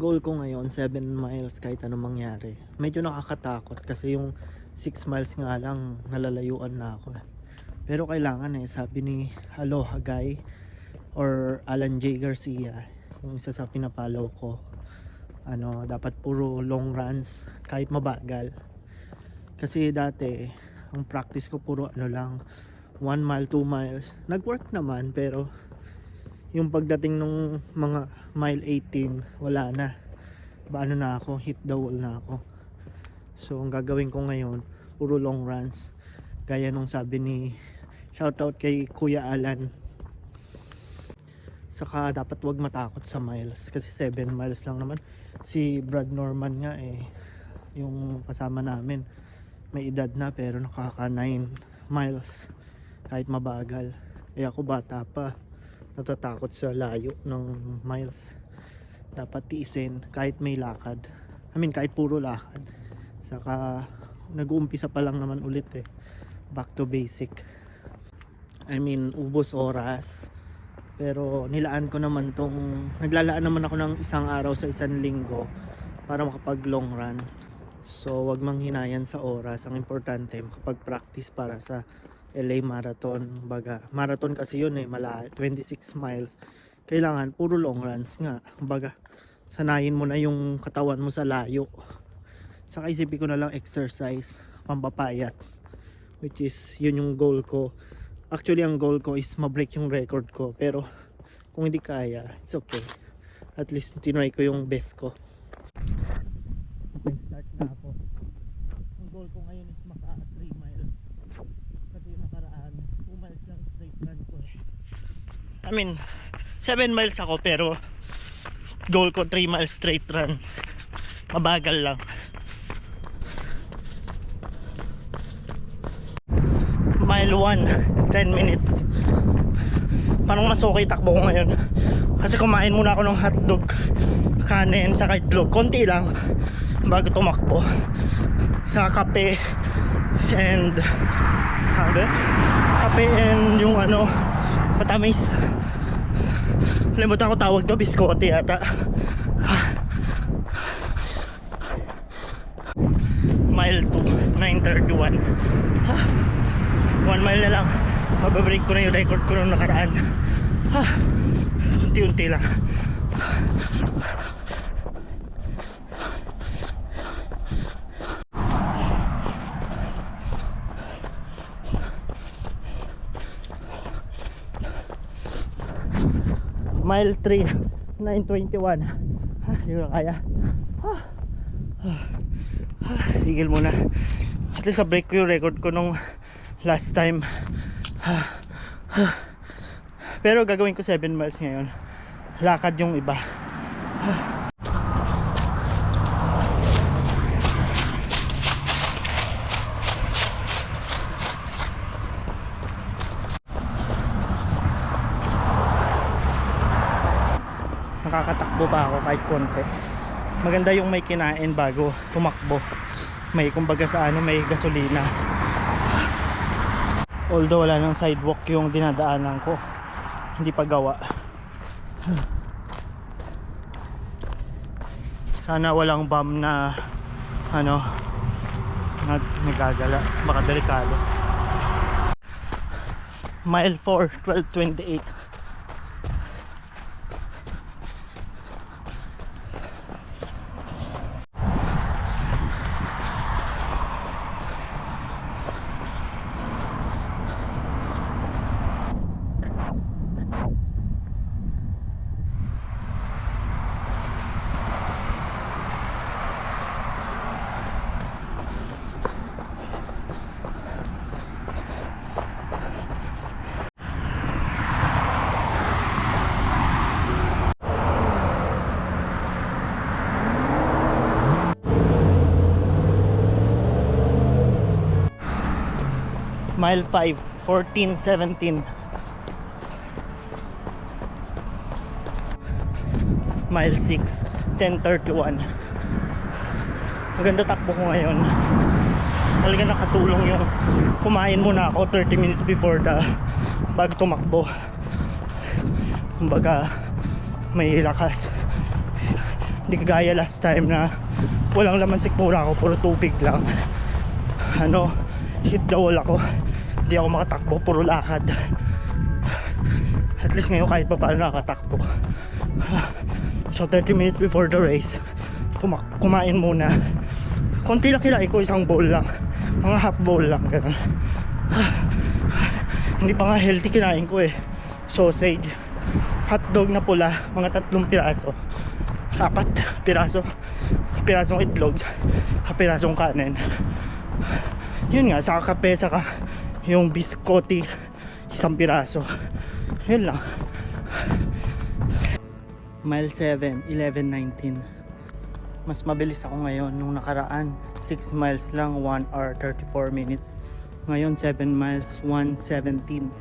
goal ko ngayon 7 miles kahit anong mangyari. Medyo nakakatakot kasi yung 6 miles nga lang nalalayuan na ako. Pero kailangan sabi ni Aloha Guy or Alan J. Garcia, yung isa sa pinapollow ko, dapat puro long runs kahit mabagal. Kasi dati ang practice ko puro lang 1 mile, 2 miles. Nag-work naman pero yung pagdating nung mga mile 18 wala na. Na ako, hit the wall na ako. So ang gagawin ko ngayon puro long runs. Gaya nung sabi ni, shoutout kay Kuya Alan. Saka dapat wag matakot sa miles kasi 7 miles lang naman. Si Brad Norman nga yung kasama namin, may edad na pero nakaka 9 miles kahit mabagal. Ako bata pa, natatakot sa layo ng miles. Dapat tiisin kahit may lakad. Kahit puro lakad. Saka nag-uumpisa pa lang naman ulit back to basic. Ubos oras. Pero naglalaan naman ako ng isang araw sa isang linggo para makapag long run. So wag manghinayan sa oras. Ang importante makapag-practice para sa LA Marathon. Marathon kasi yun malayo, 26 miles. Kailangan puro long runs nga. Sanayin mo na yung katawan mo sa layo. Saka isipin ko na lang exercise, pampapayat, which is yun yung goal ko. Actually ang goal ko is ma-break yung record ko, pero kung hindi kaya, it's okay. At least tinry ko yung best ko. Start na ako. Ang goal ko ngayon is maka 3 miles. Kasi yung nakaraan 2 miles lang straight run ko 7 miles ako pero goal ko 3 miles straight run. Mabagal lang. Mile 1 10 minutes. Parang mas okay takbo ko ngayon kasi kumain muna ako ng hotdog, kanin, saka itlog, konti lang bago tumakbo. Sa kape and yung matamis. Limutan ko tawag to, biskote yata. Mile 2 9:31. 1 mile na lang, mababreak ko na yung record ko nung nakaraan. Unti-unti lang. Mile 3 9:21. Hindi ko na kaya. Tigil muna. At least break ko yung record ko nung last time. Pero gagawin ko 7 miles ngayon. Lakad yung iba. Nakakatakbo pa ako kahit konti. Maganda yung may kinain bago tumakbo. May kumbaga may gasolina. Although wala nang sidewalk yung dinadaanan ko, hindi pa gawa. Sana walang bomb na nagagala, baka delikado. Mile 4 12:28. Mile 5 14:17. Mile 6 10:31. Maganda takbo ko ngayon. Talaga nakatulong yung kumain muna ako 30 minutes before bago tumakbo. Kumbaga may lakas. Hindi kagaya last time na walang laman sikmura ako, puro tubig lang. Hit the wall ako. Hindi ako makatakbo, puro lakad. At least ngayon kahit pa paano nakatakbo. So 30 minutes before the race, kumain muna. Konti lang kinain ko, isang bowl lang, mga half bowl lang, ganun. Hindi pa nga healthy kinain ko eh. Sausage, hotdog na pula, mga 3 piraso, 4 piraso, pirasong itlog, pirasong kanin. Yun nga, saka kape, saka yung biscotti, 1 piraso. Yun lang. Mile 7, 11:19. Mas mabilis ako ngayon. Nung nakaraan 6 miles lang, 1 hour 34 minutes. Ngayon 7 miles, 1:17.